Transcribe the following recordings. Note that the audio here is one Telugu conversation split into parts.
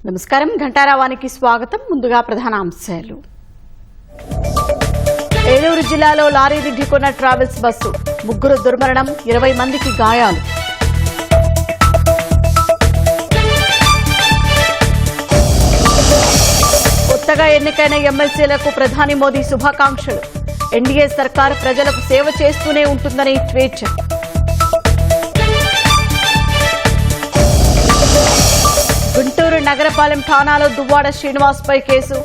నమస్కారం ఘంటారావానికి స్వాగతం. ముందుగా ప్రధాన అంశాలు. ఏలూరు జిల్లాలో లారీని ఢీకొన్న ట్రావెల్స్ బస్సు, 3 దుర్మరణం, 20 మందికి గాయాలు. కొత్తగా ఎన్నికైన ఎమ్మెల్సీలకు ప్రధాని మోదీ శుభాకాంక్షలు. ఎన్డీఏ సర్కార్ ప్రజలకు సేవ చేస్తూనే ఉంటుందని ట్వీట్. గుంటూరు నగరపాలెం ఠాణాలో దువ్వాడ శ్రీనివాస్పై కేసు.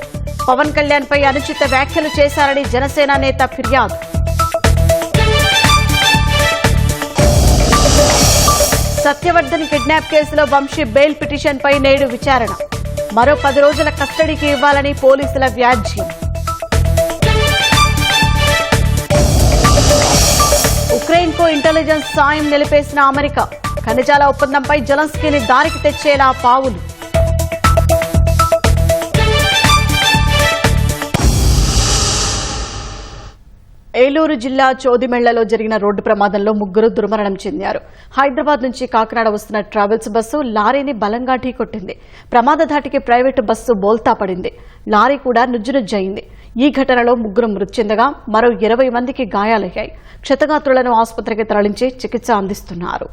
పవన్ కళ్యాణ్పై అనుచిత వ్యాఖ్యలు చేశారని జనసేన నేత ఫిర్యాదు. సత్యవర్ధన్ కిడ్నాప్ కేసులో వంశీ బెయిల్ పిటిషన్పై నేడు విచారణ. మరో 10 రోజుల కస్టడీకి ఇవ్వాలని పోలీసుల వ్యాజ్యం. ఉక్రెయిన్కు ఇంటెలిజెన్స్ సాయం నిలిపేసిన అమెరికా. ఖనిజాల ఒప్పందంపై జెలెన్స్కీని దారికి తెచ్చేలా పావులు. ఏలూరు జిల్లా చోదిమెళ్లలో జరిగిన రోడ్డు ప్రమాదంలో 3 దుర్మరణం చెందారు. హైదరాబాద్ నుంచి కాకినాడ వస్తున్న ట్రావెల్స్ బస్సు లారీని బలంగా ఢీకొట్టింది. ప్రమాద ధాటికి ప్రైవేటు బస్సు బోల్తా పడింది. లారీ కూడా నుజ్జునుజ్జయింది. ఈ ఘటనలో 3 మృతి చెందగా మరో 20 మందికి గాయాలయ్యాయి. క్షతగాత్రులను ఆసుపత్రికి తరలించి చికిత్స అందిస్తున్నారు.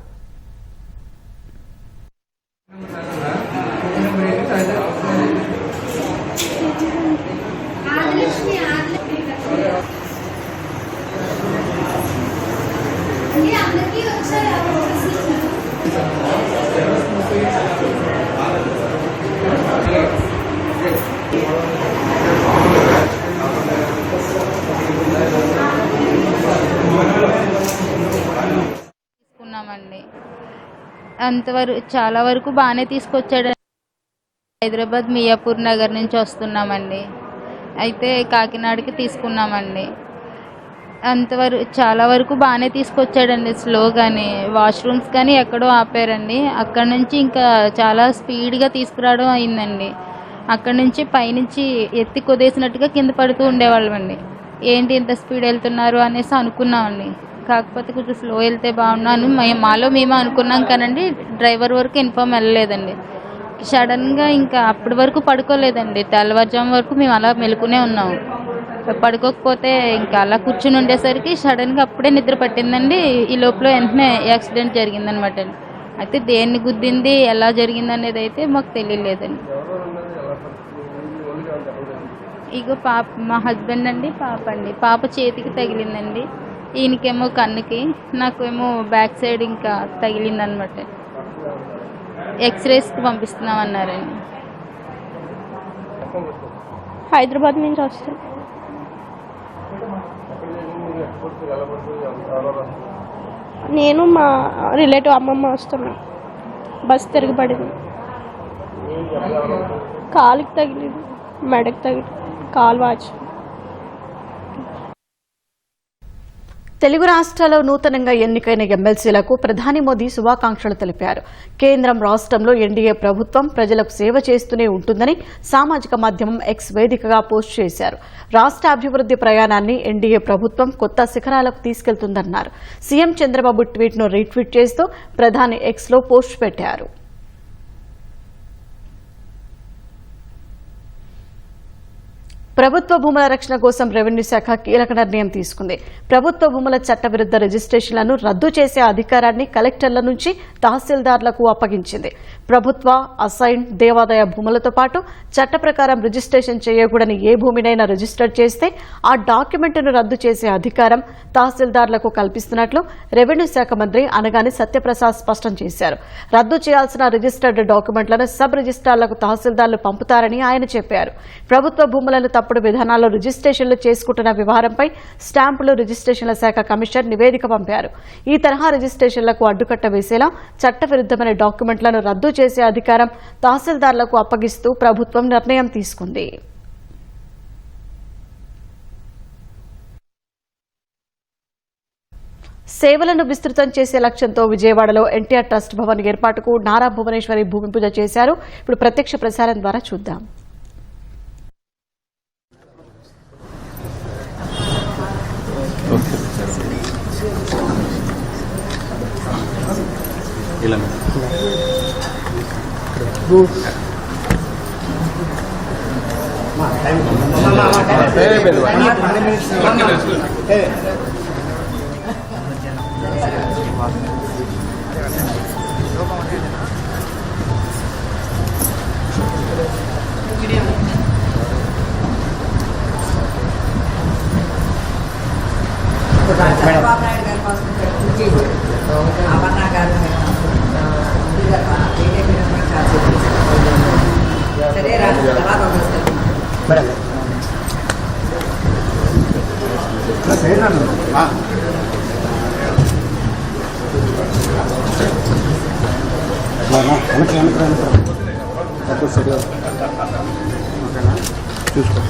అంతవరకు చాలా వరకు బాగానే తీసుకొచ్చాడు. హైదరాబాద్ మియాపూర్ నగర్ నుంచి వస్తున్నామండి. అయితే కాకినాడకి తీసుకున్నామండి. అంతవరకు చాలా వరకు బాగానే తీసుకొచ్చాడండి. స్లోగానే వాష్రూమ్స్ కానీ ఎక్కడో ఆపారండి. అక్కడ నుంచి ఇంకా చాలా స్పీడ్గా తీసుకురావడం అయిందండి. అక్కడ నుంచి పైనుంచి ఎత్తి కుదేసినట్టుగా కింద పడుతూ ఉండేవాళ్ళమండి. ఏంటి ఇంత స్పీడ్ వెళ్తున్నారు అనేసి అనుకున్నామండి. కాకపోతే కొంచెం స్లో వెళ్తే బాగున్నాను మాలో మేము అనుకున్నాం కానండి. డ్రైవర్ వరకు ఇన్ఫామ్ వెళ్ళలేదండి. సడన్గా ఇంకా అప్పటి వరకు పడుకోలేదండి. తెల్లవారుజాము వరకు మేము అలా మెలుకునే ఉన్నాము. పడుకోకపోతే ఇంకా అలా కూర్చుని ఉండేసరికి సడన్గా అప్పుడే నిద్ర పట్టిందండి. ఈ లోపల వెంటనే యాక్సిడెంట్ జరిగిందనమాట. అయితే దేన్ని గుద్దింది, ఎలా జరిగింది అనేది అయితే మాకు తెలియలేదండి. ఇగో పాప, మా హస్బెండ్ అండి, పాప అండి. పాప చేతికి తగిలిందండి. ఈయనకేమో కన్నుకి, నాకేమో బ్యాక్ సైడ్ ఇంకా తగిలిందనమాట. ఎక్స్రేస్కి పంపిస్తున్నామన్నారండి. హైదరాబాద్ నుంచి వస్తాం. నేను మా రిలేటివ్ అమ్మమ్మ వస్తున్నాం. బస్సు తిరగబడింది. కాలుకి తగిలింది, మెడకి తగిలింది, కాలు వాచి. తెలుగు రాష్ట్రాల్లో నూతనంగా ఎన్నికైన ఎమ్మెల్సీలకు ప్రధాని మోదీ శుభాకాంక్షలు తెలిపారు. కేంద్రం, రాష్ట్రంలో ఎన్డీఏ ప్రభుత్వం ప్రజలకు సేవ చేస్తూనే ఉంటుందని సామాజిక మాధ్యమం ఎక్స్ వేదికగా పోస్ట్ చేశారు. రాష్ట్ర అభివృద్ది ప్రయాణాన్ని ఎన్డీఏ ప్రభుత్వం కొత్త శిఖరాలకు తీసుకెళ్తుందన్నారు. సీఎం చంద్రబాబు ట్వీట్ను రీట్వీట్ చేస్తూ ప్రధాని ఎక్స్లో పోస్ట్ పెట్టారు. ప్రభుత్వ భూముల రక్షణ కోసం రెవెన్యూ శాఖ కీలక నిర్ణయం తీసుకుంది. ప్రభుత్వ భూముల చట్టవిరుద్ధ రిజిస్ట్రేషన్లను రద్దు చేసే అధికారాన్ని కలెక్టర్ల నుంచి తహసీల్దార్లకు అప్పగించింది. ప్రభుత్వ, అసైన్, దేవాదాయ భూములతో పాటు చట్ట ప్రకారం రిజిస్ట్రేషన్ చేయకూడని ఏ భూమినైనా రిజిస్టర్ చేస్తే ఆ డాక్యుమెంట్ను రద్దు చేసే అధికారం తహసీల్దార్లకు కల్పిస్తున్నట్లు రెవెన్యూ శాఖ మంత్రి అనగాని సత్యప్రసాద్ స్పష్టం చేశారు. రద్దు చేయాల్సిన రిజిస్టర్డ్ డాక్యుమెంట్లను సబ్ రిజిస్ట్రార్లకు తహసీల్దార్లు పంపుతారని ఆయన చెప్పారు. ప్రభుత్వ భూములను తప్పుడు విధానాల్లో రిజిస్ట్రేషన్లు చేసుకుంటున్న వ్యవహారంపై స్టాంపులు రిజిస్ట్రేషన్ల శాఖ కమిషనర్ నివేదిక పంపారు. ఈ తరహా రిజిస్ట్రేషన్లకు అడ్డుకట్ట వేసేలా చట్టవిరుద్ధమైన డాక్యుమెంట్లను రద్దు చేసే అధికారం తహసీల్దార్లకు అప్పగిస్తూ ప్రభుత్వం నిర్ణయం తీసుకుంది. సేవలను విస్తృతం చేసే లక్ష్యంతో విజయవాడలో ఎన్టీఆర్ ట్రస్ట్ భవన్ ఏర్పాటుకు నారా భువనేశ్వరి భూమి పూజ చేశారు. ఇప్పుడు ప్రత్యక్ష ప్రసారం ద్వారా చూద్దాం. చంద్రబాబు నాయుడు గారి కోసం అపర్ణ గారు సరే తర్వాత చూసుకో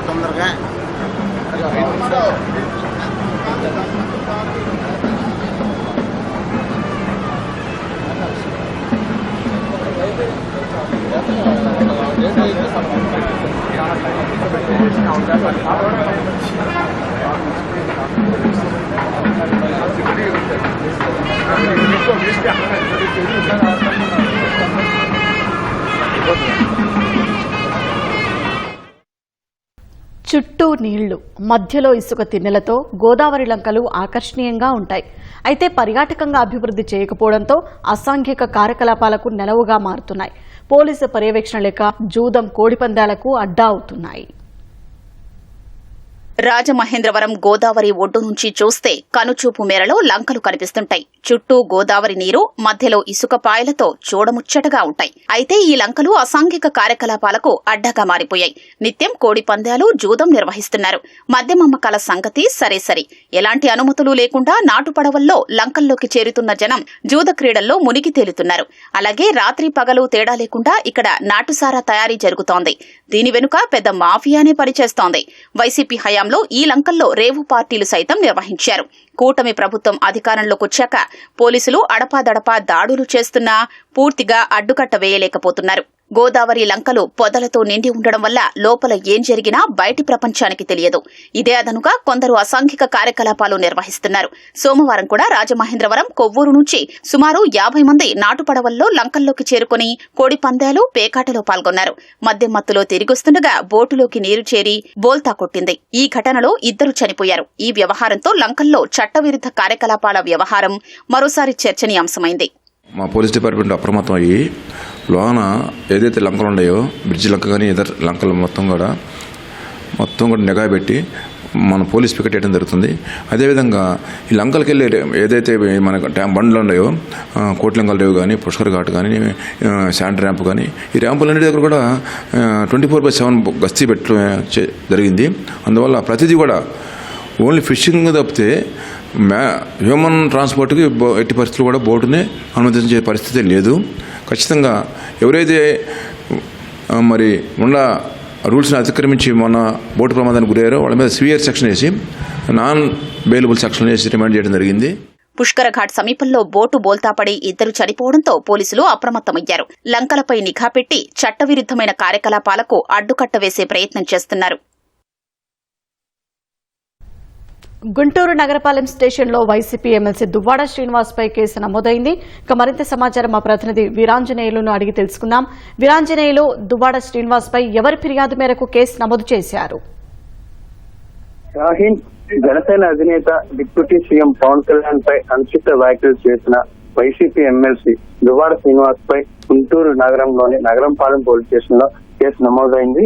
తొందరగా చుట్టూ నీళ్లు, మధ్యలో ఇసుక తిన్నెలతో గోదావరి లంకలు ఆకర్షణీయంగా ఉంటాయి. అయితే పర్యాటకంగా అభివృద్ధి చేయకపోవడంతో అసాంఘిక కార్యకలాపాలకు నెలవుగా మారుతున్నాయి. పోలీసు పర్యవేక్షణ లేక జూదం, కోడిపందాలకు అడ్డా అవుతున్నాయి. రాజమహేంద్రవరం గోదావరి ఒడ్డు నుంచి చూస్తే కనుచూపు మేరలో లంకలు కనిపిస్తుంటాయి. చుట్టూ గోదావరి నీరు, మధ్యలో ఇసుక పాయలతో చూడముచ్చటగా ఉంటాయి. అయితే ఈ లంకలు అసాంఘిక కార్యకలాపాలకు అడ్డగా మారిపోయాయి. నిత్యం కోడి పందాలు, జూదం నిర్వహిస్తున్నారు. మద్యమమ్మకాల సంగతి సరే, ఎలాంటి అనుమతులు లేకుండా నాటు పడవల్లో లంకల్లోకి చేరుతున్న జనం జూద క్రీడల్లో మునిగి తేలుతున్నారు. అలాగే రాత్రి పగలు తేడా లేకుండా ఇక్కడ నాటుసారా తయారీ జరుగుతోంది. దీని వెనుక పెద్ద మాఫియానే పనిచేస్తోంది. వైసీపీ హయాంలో ఈ లంకల్లో రేవు పార్టీలు సైతం నిర్వహించారు. కూటమి ప్రభుత్వం అధికారంలోకి వచ్చాక పోలీసులు అడపాదడపా దాడులు చేస్తున్నా పూర్తిగా అడ్డుకట్ట వేయలేకపోతున్నారు. గోదావరి లంకలు పొదలతో నిండి ఉండడం వల్ల లోపల ఏం జరిగినా బయటి ప్రపంచానికి తెలియదు. ఇదే అదనుగా కొందరు అసాంఘిక కార్యకలాపాలు నిర్వహిస్తున్నారు. సోమవారం కూడా రాజమహేంద్రవరం, కొవ్వూరు నుంచి సుమారు 50 మంది నాటు పడవల్లో లంకల్లోకి చేరుకుని కోడి పందాలు, పేకాటలో పాల్గొన్నారు. మద్యం మత్తులో తిరిగొస్తుండగా బోటులోకి నీరు చేరి బోల్తా కొట్టింది. ఈ ఘటనలో 2 చనిపోయారు. ఈ వ్యవహారంతో లంకల్లో చట్టవిరుద్ధ కార్యకలాపాల వ్యవహారం మరోసారి చర్చనీయాంశమైంది. మా పోలీస్ డిపార్ట్మెంట్ అప్రమత్తం అయ్యి లోన ఏదైతే లంకలు ఉన్నాయో, బ్రిడ్జ్ లంక కానీ ఇతర లంకలు మొత్తం కూడా నిఘా పెట్టి మన పోలీస్ పికెట్ వేయడం జరుగుతుంది. అదేవిధంగా ఈ లంకలకి వెళ్ళే ఏదైతే మన బండ్లు ఉన్నాయో, కోట్లింగల రేవు కానీ, పుష్కర్ ఘాట్ కానీ, శాండ్ ర్యాంప్ కానీ, ఈ ర్యాంపులన్నిటి దగ్గర కూడా 24/7 గస్తీ పెట్టడం జరిగింది. అందువల్ల ప్రతిదీ కూడా ఓన్లీ ఫిషింగ్ తప్పితే హ్యూమన్ ట్రాన్స్పోర్ట్కి ఎట్టి పరిస్థితులు కూడా బోటుని అనుమతించే పరిస్థితి లేదు. ఖచ్చితంగా ఎవరైతే మరి ఉన్న రూల్స్ని అతిక్రమించి మొన్న బోటు ప్రమాదానికి గురయ్యారో వాళ్ళ మీద సివియర్ సెక్షన్ వేసి నాన్ బెయిలబుల్ సెక్షన్ వేసి రిమాండ్ చేయడం జరిగింది. పుష్కరఘాట్ సమీపంలో బోటు బోల్తాపడి ఇద్దరు చనిపోవడంతో పోలీసులు అప్రమత్తమయ్యారు. లంకలపై నిఘా పెట్టి చట్టవిరుద్ధమైన కార్యకలాపాలకు అడ్డుకట్ట వేసే ప్రయత్నం చేస్తున్నారు. గుంటూరు నగరపాలెం స్టేషన్లో వైసీపీ ఎమ్మెల్సీ దువ్వాడ శ్రీనివాస్పై కేసు నమోదైంది. ఇక మరింత సమాచారం మా ప్రతినిధి వీరాంజనేయులను అడిగి తెలుసుకుందాం. వీరాంజనేయులు, దువ్వాడ శ్రీనివాస్పై ఎవరి ఫిర్యాదు మేరకు కేసు నమోదు చేశారు? జనసేన అధినేత డిప్యూటీ సీఎం పవన్ కళ్యాణ్ పై అనుచిత వ్యాఖ్యలు చేసిన వైసీపీ ఎమ్మెల్సీ దువ్వాడ శ్రీనివాస్ పై గుంటూరు నగరంలోని నగరంపాలెం పోలీస్ స్టేషన్ లో కేసు నమోదైంది.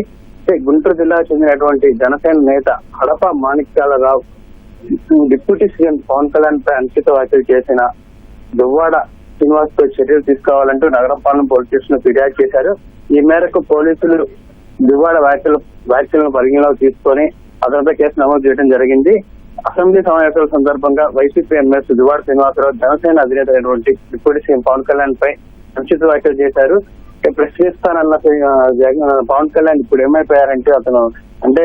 గుంటూరు జిల్లాకు చెందినటువంటి జనసేన నేత హడప మాణిక్యాలరావు డిప్యూటీ సీఎం పవన్ కళ్యాణ్ పై అనుచిత వ్యాఖ్యలు చేసిన దువ్వాడ శ్రీనివాస్ పై చర్యలు తీసుకోవాలంటూ నగరంపాలెం పోలీస్ స్టేషన్ లో ఫిర్యాదు చేశారు. ఈ మేరకు పోలీసులు దువ్వాడ వ్యాఖ్యలను పరిగణలోకి తీసుకొని అతనిపై కేసు నమోదు చేయడం జరిగింది. అసెంబ్లీ సమావేశాల సందర్భంగా వైసీపీ ఎమ్మెల్సీ దువ్వాడ శ్రీనివాసరావు జనసేన అధినేత అయినటువంటి డిప్యూటీ సీఎం పవన్ కళ్యాణ్ పై అనుచిత వ్యాఖ్యలు చేశారు. ప్రశ్నిస్తానన్న పవన్ కళ్యాణ్ ఇప్పుడు ఏమైపోయారంటే అతను అంటే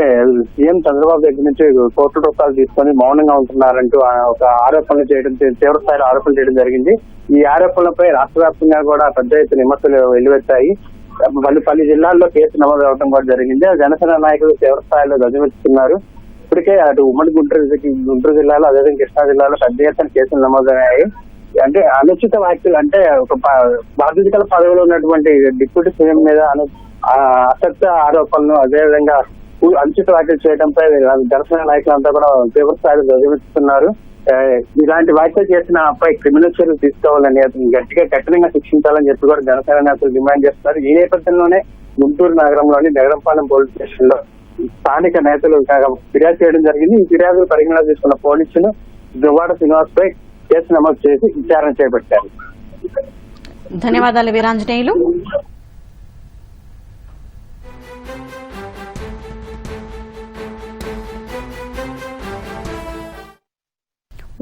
సీఎం చంద్రబాబు దగ్గర నుంచి కోట్ల రూపాయలు తీసుకొని మౌనంగా ఉంటున్నారంటూ ఒక ఆరోపణలు చేయడం, తీవ్ర స్థాయిలో ఆరోపణలు చేయడం జరిగింది. ఈ ఆరోపణలపై రాష్ట్ర వ్యాప్తంగా కూడా పెద్ద ఎత్తున విమర్శలు వెల్లువెత్తాయి. పలు జిల్లాల్లో కేసు నమోదు అవడం కూడా జరిగింది. జనసేన నాయకులు తీవ్ర స్థాయిలో ధ్వజమెత్తుతున్నారు. ఇప్పటికే అటు ఉమ్మడి గుంటూరు జిల్లాలో అదేవిధంగా కృష్ణా జిల్లాలో పెద్ద ఎత్తున కేసులు నమోదయ్యాయి. అంటే అనుచిత వ్యాఖ్యలు అంటే ఒక బాధ్యతల పదవిలో ఉన్నటువంటి డిప్యూటీ సీఎం మీద అసత్య ఆరోపణలు అదేవిధంగా అనుచిత వ్యాఖ్యలు చేయడంపై జనసేన నాయకులంతా కూడా తీవ్ర స్థాయిలో ధ్వజమెత్తుతున్నారు. ఇలాంటి వ్యాఖ్యలు చేసిన పై క్రిమినల్ చర్యలు తీసుకోవాలని గట్టిగా కఠినంగా శిక్షించాలని చెప్పి కూడా జనసేన నేతలు డిమాండ్ చేస్తున్నారు. ఈ నేపథ్యంలోనే గుంటూరు నగరంలోని నగరంపాలెం పోలీస్ స్టేషన్ లో స్థానిక నేతలు ఫిర్యాదు చేయడం జరిగింది. ఈ ఫిర్యాదులు పరిగణలోకి తీసుకున్న పోలీసులు దువ్వాడ శ్రీనివాస్ పై కేసు నమోదు చేసి విచారణ చేపట్టారు. ధన్యవాదాలు వీరాంజనేయులు.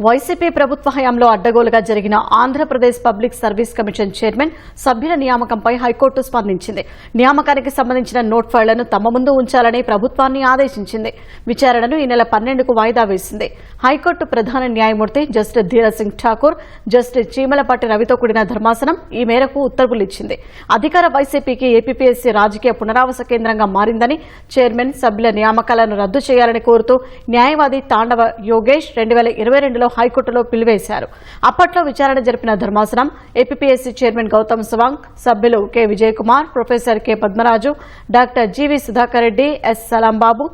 వైసీపీ ప్రభుత్వ హయాంలో అడ్డగోలుగా జరిగిన Andhra Pradesh public service commission chairman సభ్యుల నియామకంపై హైకోర్టు స్పందించింది. నియామకానికి సంబంధించిన నోట్ ఫైళ్లను తమ ముందు ఉంచాలని ప్రభుత్వాన్ని ఆదేశించింది. విచారణను ఈ నెల 12కు వాయిదా వేసింది. హైకోర్టు ప్రధాన న్యాయమూర్తి జస్టిస్ ధీరజ్ సింగ్ ఠాకూర్, జస్టిస్ చీమలపాటి రవితో కూడిన ధర్మాసనం ఈ మేరకు ఉత్తర్వులిచ్చింది. అధికార వైసీపీకి ఏపీపీఎస్సీ రాజకీయ పునరావాస కేంద్రంగా మారిందని, చైర్మన్ సభ్యుల నియామకాలను రద్దు చేయాలని కోరుతూ న్యాయవాది తాండవ యోగేష్ 2022లో హైకోర్టులో పిలువేశారు. అప్పట్లో విచారణ జరిపిన ధర్మాసనం ఏపీపీఎస్సీ చైర్మన్ గౌతమ్ సవాంగ్, సభ్యులు K Vijay Kumar, professor K Padmaraju, doctor GV Sudhakar Reddy, S Salambabu,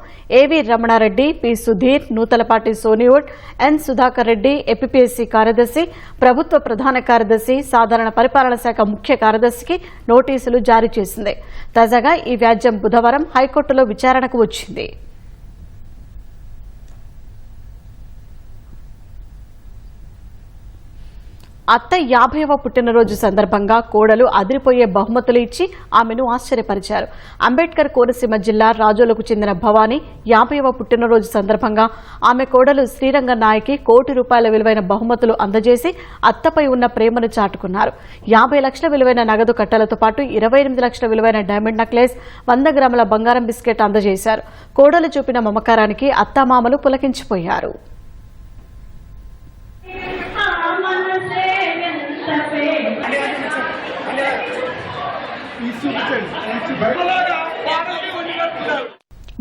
AV Ramana Reddy, P Sudheer, Nuthalapati Soniwood, N Sudhakar Reddy, APPSC కార్యదర్శి, ప్రభుత్వ ప్రధాన కార్యదర్శి, సాధారణ పరిపాలన శాఖ ముఖ్య కార్యదర్శికి నోటీసులు జారీ చేసింది. తాజాగా ఈ వ్యాజ్యం బుధవారం హైకోర్టులో విచారణకు వచ్చింది. అత్త 50వ పుట్టినరోజు సందర్భంగా కోడలు అదిరిపోయే బహుమతులు ఇచ్చి ఆమెను ఆశ్చర్యపరిచారు. అంబేద్కర్ కోనసీమ జిల్లా రాజోలకు చెందిన భవానీ 50వ పుట్టినరోజు సందర్భంగా ఆమె కోడలు శ్రీరంగ నాయకి ₹1 కోటి విలువైన బహుమతులు అందజేసి అత్తపై ఉన్న ప్రేమను చాటుకున్నారు. 50 లక్షల విలువైన నగదు కట్టలతో పాటు 28 లక్షల విలువైన డైమండ్ నెక్లెస్, 100 గ్రాముల బంగారం బిస్కెట్ అందజేశారు. కోడలు చూపిన మమకారానికి అత్తామామలు పులకించిపోయారు.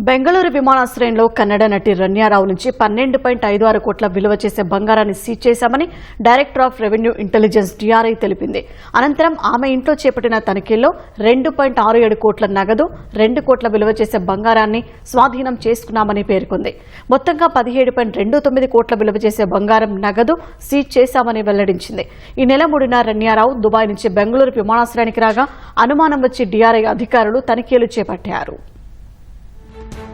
బెంగళూరు విమానాశ్రయంలో కన్నడ నటి రన్యారావు నుంచి 12.56 కోట్ల విలువ చేసే బంగారాన్ని సీజ్ చేశామని director of revenue intelligence DRI తెలిపింది. అనంతరం ఆమె ఇంట్లో చేపట్టిన తనిఖీల్లో 2.67 కోట్ల నగదు, 2 కోట్ల విలువ చేసే బంగారాన్ని స్వాధీనం చేసుకున్నామని పేర్కొంది. మొత్తంగా 17.29 కోట్ల విలువ చేసే బంగారం, నగదు సీజ్ చేశామని వెల్లడించింది. ఈ నెల 3న రన్యారావు దుబాయ్ నుంచి బెంగళూరు విమానాశ్రయానికి రాగా అనుమానం వచ్చి DRI అధికారులు తనిఖీలు చేపట్టారు.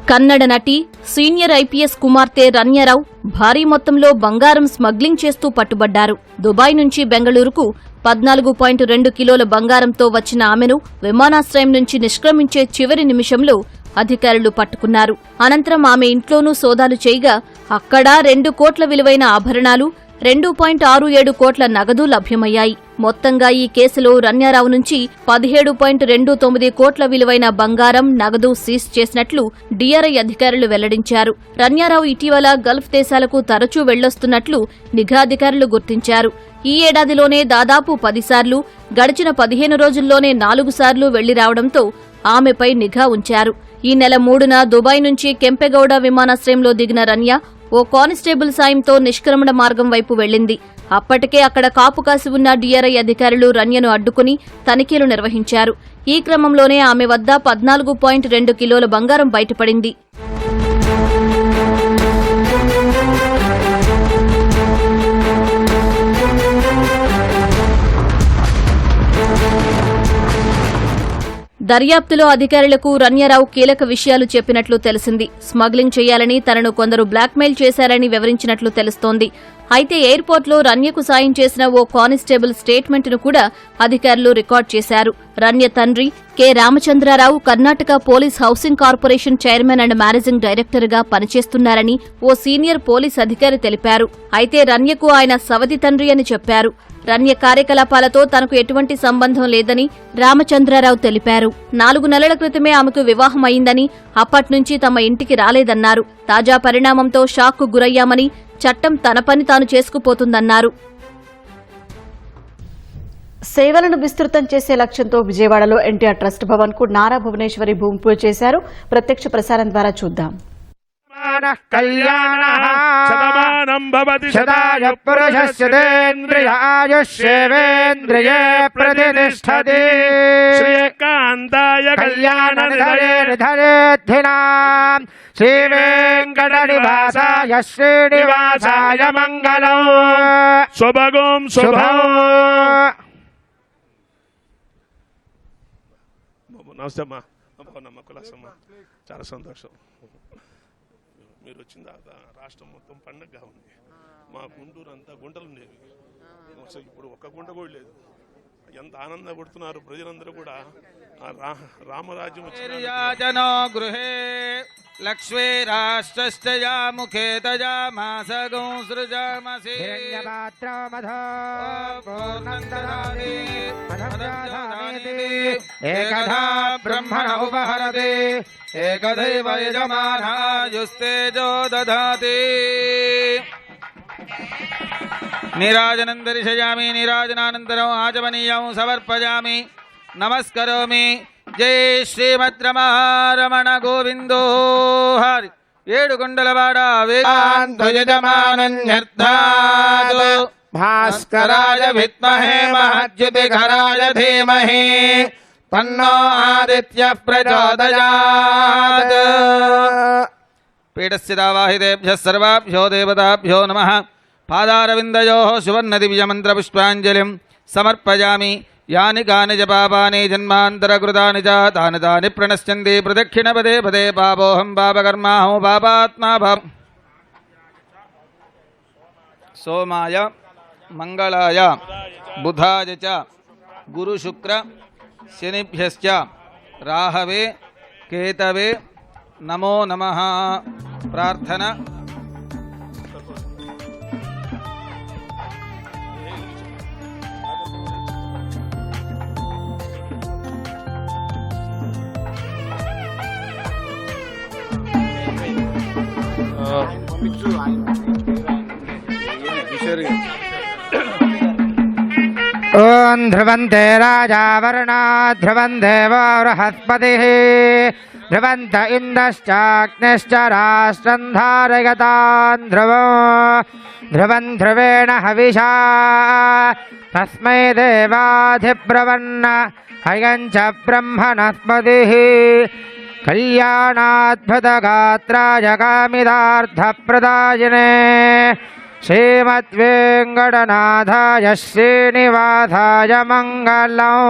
కన్నడ నటి, సీనియర్ ఐపీఎస్ కుమార్తె రన్యారావు భారీ మొత్తంలో బంగారం స్మగ్లింగ్ చేస్తూ పట్టుబడ్డారు. దుబాయ్ నుంచి బెంగళూరుకు 14.2 కిలోల బంగారంతో వచ్చిన ఆమెను విమానాశ్రయం నుంచి నిష్క్రమించే చివరి నిమిషంలో అధికారులు పట్టుకున్నారు. అనంతరం ఆమె ఇంట్లోనూ సోదాలు చేయగా అక్కడా 2 కోట్ల విలువైన ఆభరణాలు, 2.67 కోట్ల నగదు లభ్యమయ్యాయి. మొత్తంగా ఈ కేసులో రన్యారావు నుంచి 17.29 కోట్ల విలువైన బంగారం, నగదు సీజ్ చేసినట్లు డీఆర్ఐ అధికారులు వెల్లడించారు. రన్యారావు ఇటీవల గల్ఫ్ దేశాలకు తరచూ వెళ్లొస్తున్నట్లు నిఘా అధికారులు గుర్తించారు. ఈ ఏడాదిలోనే దాదాపు 10 సార్లు, గడిచిన 15 రోజుల్లోనే 4 సార్లు వెళ్లి రావడంతో ఆమెపై నిఘా ఉంచారు. ఈ నెల 3న దుబాయ్ నుంచి కెంపెగౌడ విమానాశ్రయంలో దిగిన రన్య ఓ కానిస్టేబుల్ సాయంతో నిష్క్రమణ మార్గం వైపు వెళ్లింది. అప్పటికే అక్కడ కాపు కాసి ఉన్న డీఆర్ఐ అధికారులు రన్యను అడ్డుకుని తనిఖీలు నిర్వహించారు. ఈ క్రమంలోనే ఆమె వద్ద 14.2 కిలోల బంగారం బయటపడింది. దర్యాప్తులో అధికారులకు రన్యారావు కీలక విషయాలు చెప్పినట్లు తెలిసింది. స్మగ్లింగ్ చేయాలని తనను కొందరు బ్లాక్మెయిల్ చేశారని వివరించినట్లు తెలుస్తోంది. అయితే ఎయిర్పోర్ట్లో రన్యకు సాయం చేసిన ఓ కానిస్టేబుల్ స్టేట్మెంట్ను కూడా అధికారులు రికార్డ్ చేశారు. రన్య తండ్రి K Ramachandra Rao Karnataka police housing corporation chairman and managing డైరెక్టర్గా పనిచేస్తున్నారని ఓ సీనియర్ పోలీస్ అధికారి తెలిపారు. అయితే రన్యకు ఆయన సవతి తండ్రి అని చెప్పారు. రన్య కార్యకలాపాలతో తనకు ఎటువంటి సంబంధం లేదని రామచంద్రారావు తెలిపారు. 4 నెలల క్రితమే ఆమెకు వివాహం అయిందని, అప్పట్నుంచి తమ ఇంటికి రాలేదన్నారు. తాజా పరిణామంతో షాక్కు గురయ్యామని, చట్టం తన పని తాను చేసుకుపోతుందన్నారు. సేవలను విస్తృతం చేసే లక్ష్యంతో విజయవాడలో ఎన్టీఆర్ ట్రస్ట్ భవన్ కు నారా భువనేశ్వరి భూమి పూజ చేశారు. ప్రత్యక్ష ప్రసారం ద్వారా చూద్దాం. శతమానం భవతి శతాయ పురుషస్యేంద్రియాయుష్యేంద్రియే ప్రతిష్టతి శ్రీకాంతాయ కళ్యాణ నిధయేర్థినాం శ్రీవేంకటనివాసాయ శ్రీనివాసాయ మంగళం శుభగం శుభం. నమస్తే అమ్మా. బాగున్నామ్మా, కులాసమ్మా, చాలా సంతోషం. మీరు వచ్చిన తర్వాత రాష్ట్రం మొత్తం పండగగా ఉంది. మా గుంటూరు అంతా గుంటలు ఉండేవి, అసలు ఇప్పుడు ఒక్క గుంట కూడా లేదు. ఎంత ఆనందపడుతున్నారు ప్రజలందరూ కూడా. రామరాజ్యం వచ్చిన గృహే లక్ష్మీ రాష్ట్రస్తయా ముఖే తజా మాసగం సృజామసి ఏకదా బ్రహ్మణ ఉపహరతే ఏకదైవ యజమానాయుస్తేజో దధాతి. నీరాజనం దర్శయామి, నీరాజనానంతరం ఆచమనీయం సమర్పయామి, నమస్కరోమి. జై శ్రీమద్రమణ గోవిందో హరి. ఏడుకొండలవాడ వేదాంతయజమానన్యర్థాత్ భాస్కరాయ విద్మహే మహద్యుతిఘరాయ ధీమహి తన్నో ఆదిత్యః ప్రచోదయాత్. పీఠస్థితావాహితేభ్యः సర్వాభ్యో దేవతాభ్యో నమః. పాదారవిందయోః సువర్ణదివ్యమంత్రపుష్పాంజలిం సమర్పయామి. యాని కాని చ పాపాని జన్మాంతరకృతాని చ తాని తాని ప్రణశ్యంతి ప్రదక్షిణ పదే పదే. పాపోహం పాపకర్మాహం పాపాత్మా పాప. సోమాయ మంగళాయ బుధాయ చ గురు శుక్ర శనిభ్యశ్చ రాహవే కేతవే నమో నమః. ప్రార్థన. ఓం ధ్రువంతే రాజా వర్ణా ధ్రువం దేవో బృహస్పతిః ధ్రువంత ఇంద్రశ్చాగ్నిశ్చ రాష్ట్రం ధారయతాన్ ధ్రువం ధ్రువం ధ్రువేణ హవిషా తస్మై దేవాధిబ్రవన్న హయం చ బ్రహ్మణస్పతిః కళ్యాణాద్భుతగాత్రాయ కామిదార్థప్రదాయినే శ్రీమద్వేంకటనాథాయ శ్రీనివాసాయ మంగళం.